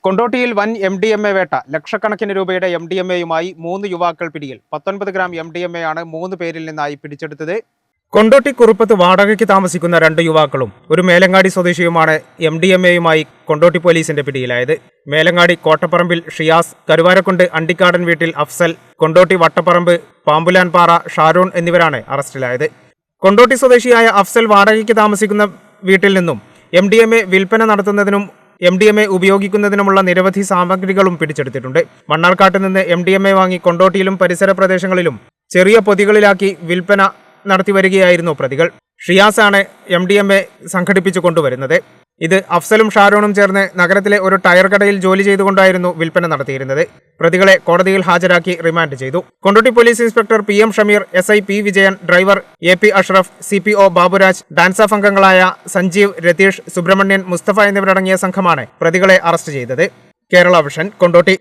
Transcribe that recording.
കൊണ്ടോട്ടിയിൽ വൻ MDMA വേട്ട. ലക്ഷക്കണക്കിന് രൂപയുടെ MDMAയുമായി 3 യുവാക്കൾ പിടിയിൽ. 19 ഗ്രാം MDMA ആണ് 3 പേരിൽ നിന്നായി പിടിച്ചെടുത്തത്. കൊണ്ടോട്ടി കുറുപ്പത്ത് വാടകയ്ക്ക് താമസിക്കുന്ന 2 യുവാക്കളും ഒരു മേലങ്ങാടി സ്വദേശിയുമാണ് MDMAയുമായി കൊണ്ടോട്ടി പോലീസിന്റെ പിടിയിലായത്. മേലങ്ങാടി കോട്ടപ്പറമ്പിൽ ഷിയാസ്, കരുവാരക്കുണ്ട് അണ്ടിക്കാടൻ വീട്ടിൽ അഫ്സൽ, കൊണ്ടോട്ടി വട്ടപ്പറമ്പ് പാമ്പുലാൻപാറ ഷാരൂൺ എന്നിവരാണ് അറസ്റ്റിലായത്. കൊണ്ടോട്ടി സ്വദേശിയായ അഫ്സൽ വാടകയ്ക്ക് താമസിക്കുന്ന വീട്ടിൽ നിന്നും MDMA വിൽപ്പന നടത്തുന്നതിനും MDMA ഉപയോഗിക്കുന്നതിനുമുള്ള നിരവധി സാമഗ്രികളും പിടിച്ചെടുത്തിട്ടുണ്ട്. മണ്ണാർക്കാട്ട് നിന്ന് MDMA വാങ്ങി കൊണ്ടോട്ടിയിലും പരിസര പ്രദേശങ്ങളിലും ചെറിയ പൊതികളിലാക്കി വിൽപ്പന നടത്തി വരികയായിരുന്നു പ്രതികൾ. ഷിയാസാണ് MDMA സംഘടിപ്പിച്ചു കൊണ്ടുവരുന്നത്. ഇത് അഫ്സലും ഷാരൂണും ചേർന്ന് നഗരത്തിലെ ഒരു ടയർ കടയിൽ ജോലി ചെയ്തുകൊണ്ടായിരുന്നു വിൽപ്പന നടത്തിയിരുന്നത്. പ്രതികളെ കോടതിയിൽ ഹാജരാക്കി റിമാൻഡ് ചെയ്തു. Kondotty police inspector PM Shameer, SI P Vijayan, driver AP Ashraf, CPO Baburaj, dance of അംഗങ്ങളായ സഞ്ജീവ്, രതീഷ്, സുബ്രഹ്മണ്യൻ, മുസ്തഫ എന്നിവരടങ്ങിയ സംഘമാണ് പ്രതികളെ അറസ്റ്റ് ചെയ്തത്. കേരള വിഷൻ, കൊണ്ടോട്ടി.